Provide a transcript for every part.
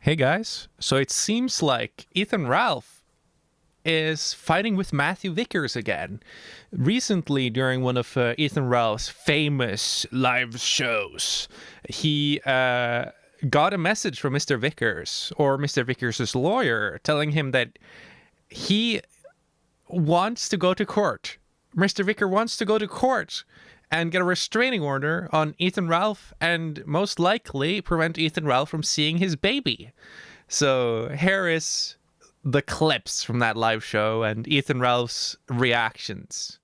Hey guys, so it seems like Ethan Ralph is fighting with Matthew Vickers again. Recently, during one of Ethan Ralph's famous live shows, he got a message from Mr. Vickers, or Mr. Vickers' lawyer, telling him that he wants to go to court. Mr. Vicker wants to go to court and get a restraining order on Ethan Ralph and most likely prevent Ethan Ralph from seeing his baby. So here is the clips from that live show and Ethan Ralph's reactions.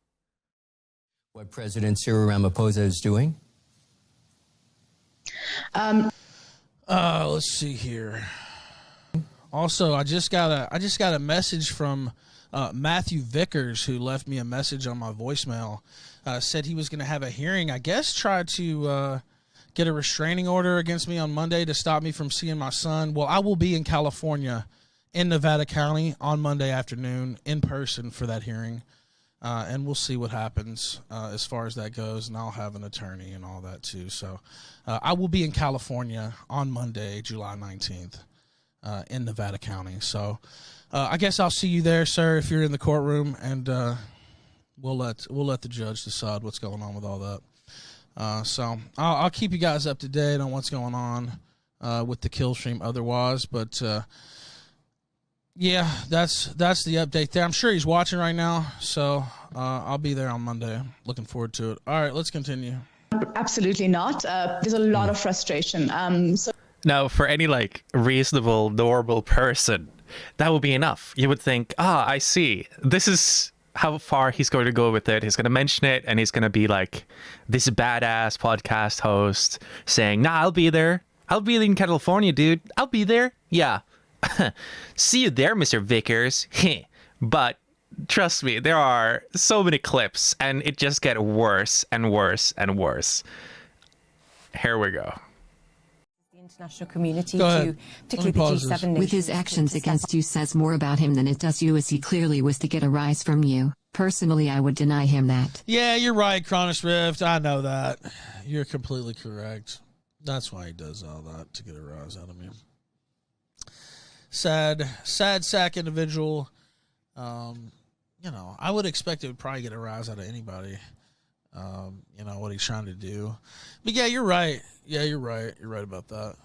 What President Cyril Ramaphosa is doing? Let's see here. Also, I just got a message from Matthew Vickers, who left me a message on my voicemail. Said he was going to have a hearing. I guess tried to get a restraining order against me on Monday to stop me from seeing my son. Well, I will be in California, in Nevada County, on Monday afternoon in person for that hearing, and we'll see what happens as far as that goes. And I'll have an attorney and all that too. So I will be in California on Monday, July 19th, in Nevada County. So I guess I'll see you there, sir, if you're in the courtroom, and we'll let the judge decide what's going on with all that. So I'll keep you guys up to date on what's going on with the kill stream otherwise. But yeah, that's the update there. I'm sure he's watching right now, so I'll be there on Monday. Looking forward to it. All right, let's continue. Absolutely not. There's a lot of frustration. Now, for any reasonable, normal person, that would be enough. You would think, I see. This is how far he's going to go with it. He's going to mention it, and he's going to be like this badass podcast host saying, nah, I'll be there. I'll be in California, dude. I'll be there. Yeah. See you there, Mr. Vickers. But trust me, there are so many clips, and it just gets worse and worse and worse. Here we go. International community to particularly the G7 nations. With his actions against you says more about him than it does you, as he clearly was to get a rise from you. Personally, I would deny him that. Yeah, you're right, Cronus Rift. I know that. You're completely correct. That's why he does all that, to get a rise out of me. Sad sack individual. I would expect it would probably get a rise out of anybody. What he's trying to do. But yeah, you're right. Yeah, you're right. You're right about that.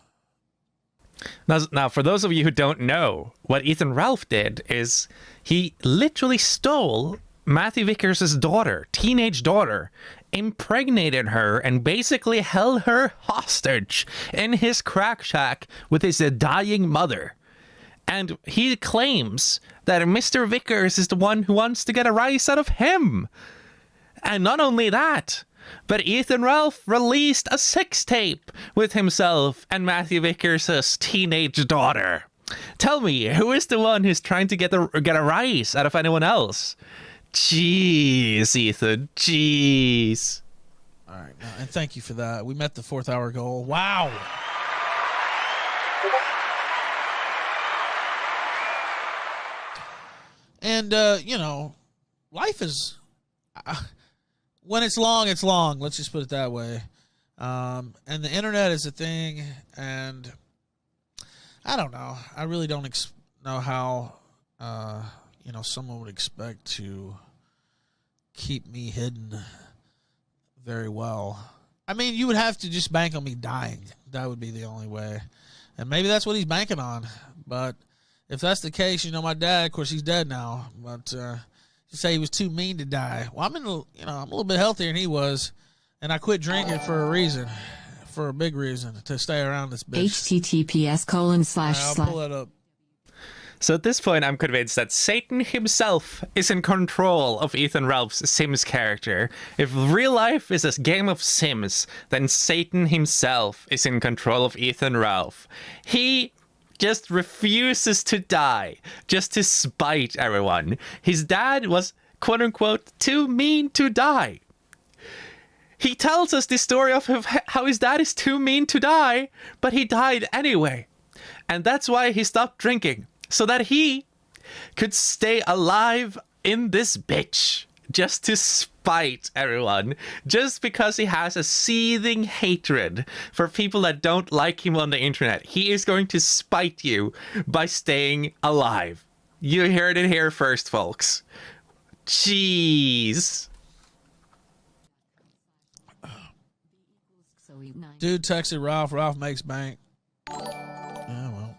Now, for those of you who don't know, what Ethan Ralph did is he literally stole Matthew Vickers' daughter, teenage daughter, impregnated her, and basically held her hostage in his crack shack with his dying mother. And he claims that Mr. Vickers is the one who wants to get a rise out of him. And not only that, but Ethan Ralph released a sex tape with himself and Matthew Vickers' teenage daughter. Tell me, who is the one who's trying to get a rise out of anyone else? Jeez, Ethan. Jeez. All right, and thank you for that. We met the 4th hour goal. Wow. And life is. When it's long, it's long. Let's just put it that way. And the internet is a thing, and I don't know. I really don't know how, someone would expect to keep me hidden very well. I mean, you would have to just bank on me dying. That would be the only way. And maybe that's what he's banking on. But if that's the case, my dad, of course, he's dead now. But, to say he was too mean to die. Well, I'm I'm a little bit healthier than he was, and I quit drinking for a reason, for a big reason, to stay around this bitch. https:// I'll pull that up. So at this point, I'm convinced that Satan himself is in control of Ethan Ralph's Sims character. If real life is a game of Sims, then Satan himself is in control of Ethan Ralph. He just refuses to die, just to spite everyone. His dad was, quote unquote, too mean to die. He tells us the story of how his dad is too mean to die, but he died anyway. And that's why he stopped drinking, so that he could stay alive in this bitch. just to spite everyone, just because he has a seething hatred for people that don't like him on the internet. He is going to spite you by staying alive. You heard it here first, folks. Jeez. Dude texted Ralph. Ralph makes bank. Yeah, well.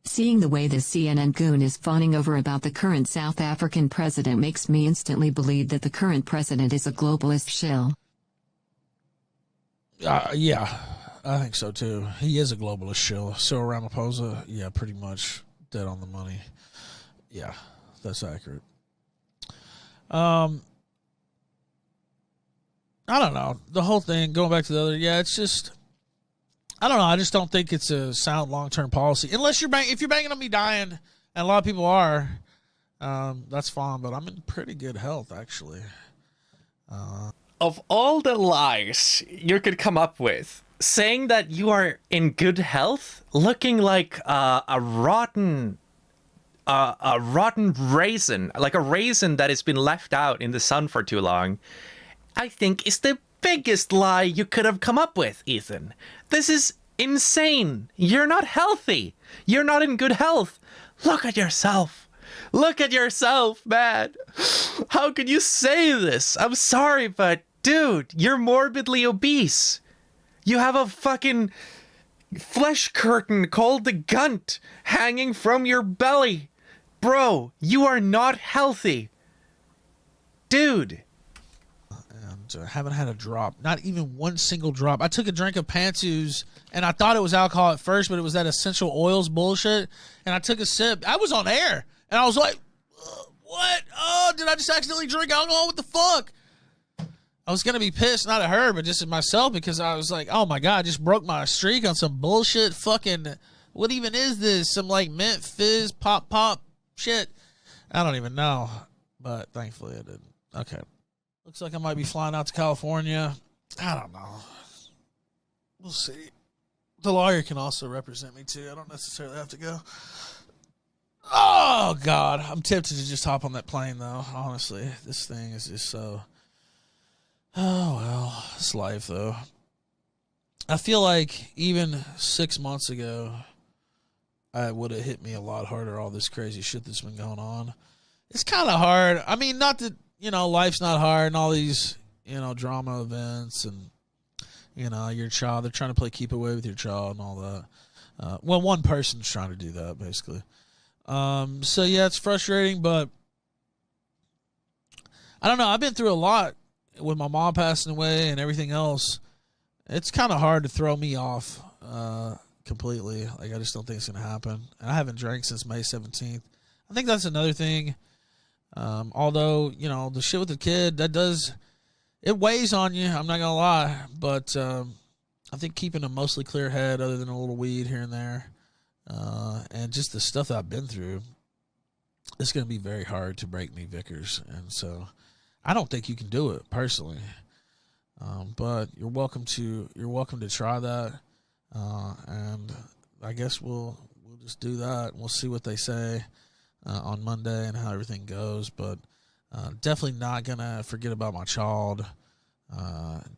Seeing the way this CNN goon is fawning over about the current South African president makes me instantly believe that the current president is a globalist shill. Yeah, I think so too. He is a globalist shill. Cyril Ramaphosa, yeah, pretty much dead on the money. Yeah, that's accurate. I don't know. The whole thing, going back to the other, yeah, it's just, I don't know. I just don't think it's a sound long-term policy. Unless if you're banking on me dying, and a lot of people are, that's fine, but I'm in pretty good health, actually. Of all the lies you could come up with, saying that you are in good health, looking like a rotten raisin, like a raisin that has been left out in the sun for too long, I think is the biggest lie you could have come up with, Ethan. This is insane. You're not healthy. You're not in good health. Look at yourself. Look at yourself, man. How could you say this? I'm sorry, but dude, you're morbidly obese. You have a fucking flesh curtain called the gunt hanging from your belly. Bro, you are not healthy. Dude. I haven't had a drop, not even one single drop. I took a drink of Pantsu's, and I thought it was alcohol at first, but it was that essential oils bullshit. And I took a sip. I was on air, and I was like, "What? Oh, did I just accidentally drink alcohol? What the fuck?" I was gonna be pissed, not at her, but just at myself, because I was like, "Oh my god, I just broke my streak on some bullshit. Fucking, what even is this? Some like mint fizz pop shit? I don't even know." But thankfully, I didn't. Okay. Looks like I might be flying out to California. I don't know. We'll see. The lawyer can also represent me, too. I don't necessarily have to go. Oh, God. I'm tempted to just hop on that plane, though. Honestly, this thing is just so... Oh, well. It's life, though. I feel like even 6 months ago, it would have hit me a lot harder, all this crazy shit that's been going on. It's kind of hard. I mean, not that... life's not hard and all these, drama events and, your child, they're trying to play keep away with your child and all that. Well, one person's trying to do that, basically. So, yeah, it's frustrating, but I don't know. I've been through a lot with my mom passing away and everything else. It's kind of hard to throw me off completely. Like, I just don't think it's going to happen. And I haven't drank since May 17th. I think that's another thing. Although, the shit with the kid, it weighs on you, I'm not gonna lie, but I think keeping a mostly clear head other than a little weed here and there, and just the stuff that I've been through, it's gonna be very hard to break me, Vickers, and so I don't think you can do it personally, but you're welcome to try that, and I guess we'll just do that, and we'll see what they say on Monday and how everything goes, but definitely not gonna forget about my child.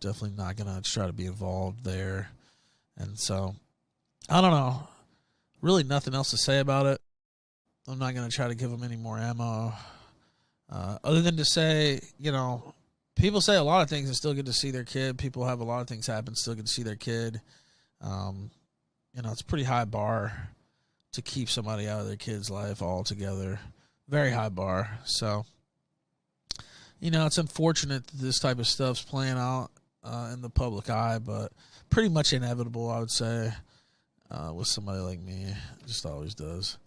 Definitely not gonna try to be involved there, and so I don't know. Really, nothing else to say about it. I'm not gonna try to give them any more ammo, other than to say, people say a lot of things and still get to see their kid. People have a lot of things happen, still get to see their kid. It's a pretty high bar to keep somebody out of their kid's life altogether. Very high bar. So, it's unfortunate that this type of stuff's playing out in the public eye, but pretty much inevitable, I would say, with somebody like me. It just always does.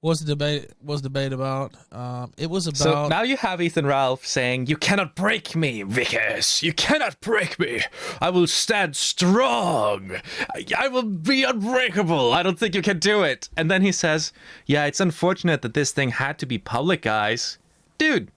What's the debate about? It was about... So now you have Ethan Ralph saying, "You cannot break me, Vickers. You cannot break me. I will stand strong. I will be unbreakable. I don't think you can do it." And then he says, "Yeah, it's unfortunate that this thing had to be public, guys." Dude,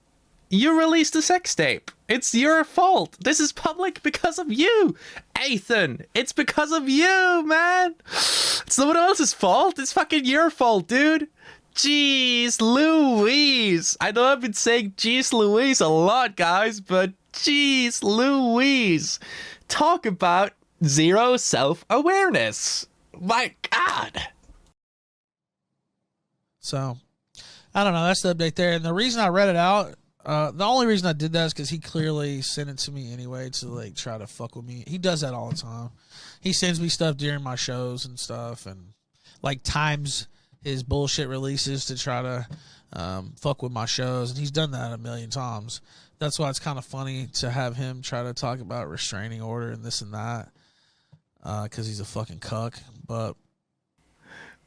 you released a sex tape. It's your fault. This is public because of you, Ethan. It's because of you, man. It's no one else's fault. It's fucking your fault, dude. Jeez Louise. I know I've been saying jeez Louise a lot, guys, but jeez Louise. Talk about zero self-awareness. My God. So, I don't know. That's the update there. And the reason I read it out, the only reason I did that is because he clearly sent it to me anyway to like try to fuck with me. He does that all the time. He sends me stuff during my shows and stuff, and like times his bullshit releases to try to fuck with my shows, and he's done that a million times. That's why it's kind of funny to have him try to talk about restraining order and this and that, because he's a fucking cuck. But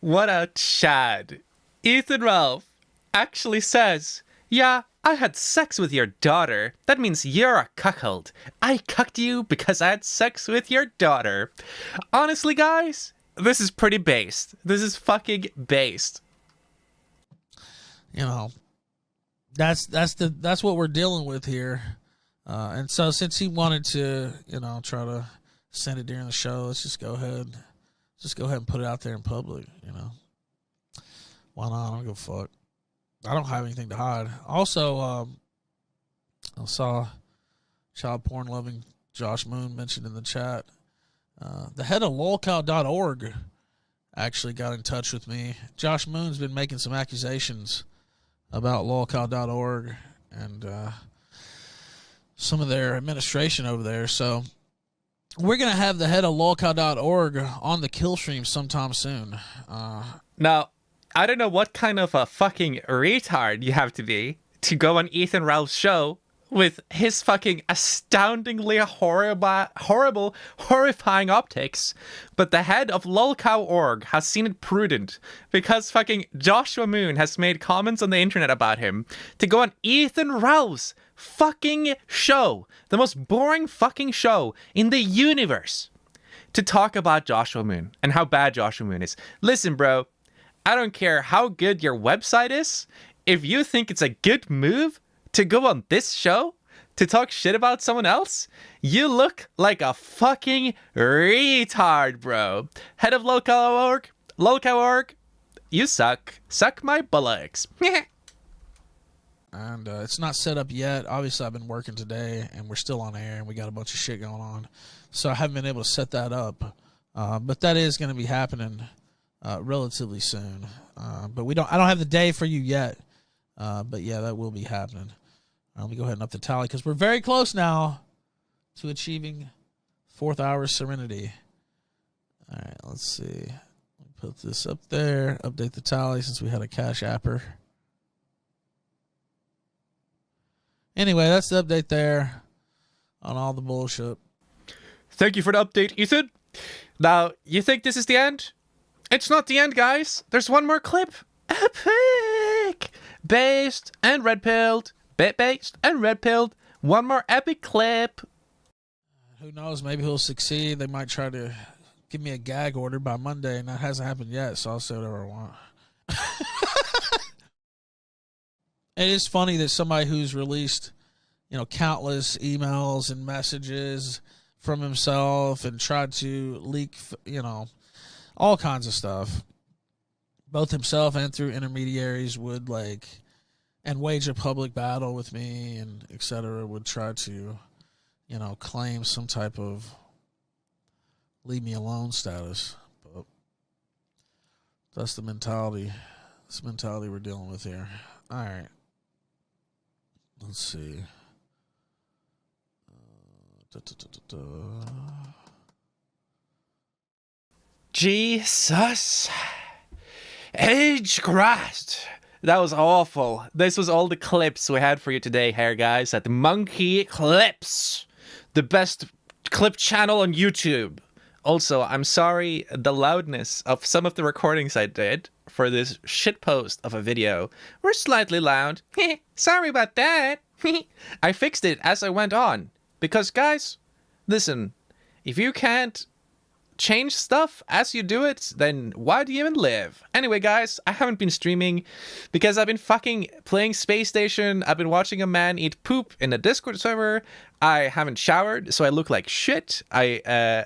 what a Chad. Ethan Ralph actually says, yeah, I had sex with your daughter. That means you're a cuckold. I cucked you because I had sex with your daughter. Honestly, guys, this is pretty based. This is fucking based. You know, that's what we're dealing with here. And so since he wanted to, you know, try to send it during the show, let's just go ahead and put it out there in public, you know. Why not? I don't give a fuck. I don't have anything to hide. Also, I saw child porn loving Josh Moon mentioned in the chat. The head of lolcow.org actually got in touch with me. Josh Moon's been making some accusations about lolcow.org and some of their administration over there. So we're going to have the head of lolcow.org on the kill stream sometime soon. Now, I don't know what kind of a fucking retard you have to be to go on Ethan Ralph's show with his fucking astoundingly horrible, horrifying optics, but the head of lolcow.org has seen it prudent because fucking Joshua Moon has made comments on the internet about him to go on Ethan Ralph's fucking show, the most boring fucking show in the universe, to talk about Joshua Moon and how bad Joshua Moon is. Listen, bro, I don't care how good your website is. If you think it's a good move to go on this show to talk shit about someone else, you look like a fucking retard, bro. Head of lolcow.org, you suck. Suck my bullocks. And it's not set up yet. Obviously, I've been working today, and we're still on air, and we got a bunch of shit going on. So I haven't been able to set that up. But that is going to be happening relatively soon. But I don't have the day for you yet. But yeah, that will be happening. Let me go ahead and up the tally because we're very close now to achieving 4th hour serenity. All right, let's see. Put this up there. Update the tally since we had a cash apper. Anyway, that's the update there on all the bullshit. Thank you for the update, Ethan. Now, you think this is the end? It's not the end, guys. There's one more clip. Epic! Based and red-pilled. Based and red-pilled. One more epic clip. Who knows? Maybe he'll succeed. They might try to give me a gag order by Monday, and that hasn't happened yet, so I'll say whatever I want. It is funny that somebody who's released, you know, countless emails and messages from himself and tried to leak, you know, all kinds of stuff, both himself and through intermediaries would like, and wage a public battle with me and et cetera, would try to, you know, claim some type of leave me alone status. But that's the mentality. That's the mentality we're dealing with here. All right. Let's see. Jesus H. Christ. That was awful. This was all the clips we had for you today here, guys, at Monkey Clips, the best clip channel on YouTube. Also, I'm sorry the loudness of some of the recordings I did for this shitpost of a video were slightly loud. Sorry about that. I fixed it as I went on. Because, guys, listen, if you can't change stuff as you do it, then why do you even live? Anyway, guys, I haven't been streaming because I've been fucking playing Space Station. I've been watching a man eat poop in a Discord server. I haven't showered, so I look like shit. I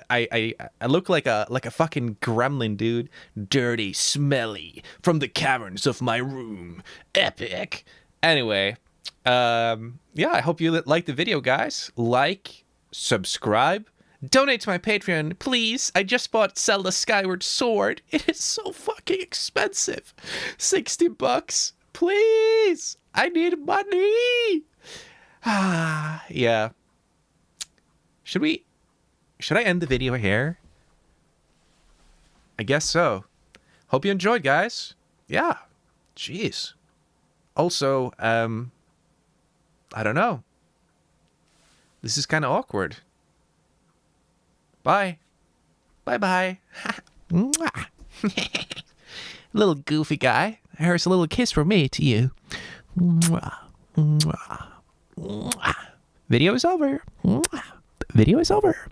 look like a fucking gremlin, dude. Dirty, smelly, from the caverns of my room. Epic. Anyway, yeah, I hope you like the video, guys. Like, subscribe. Donate to my Patreon, please. I just bought Zelda Skyward Sword. It is so fucking expensive. $60. Please. I need money. Yeah. Should I end the video here? I guess so. Hope you enjoyed, guys. Yeah. Jeez. Also, I don't know. This is kind of awkward. Bye. Bye-bye. Little goofy guy. Here's a little kiss from me to you. Video is over. Video is over.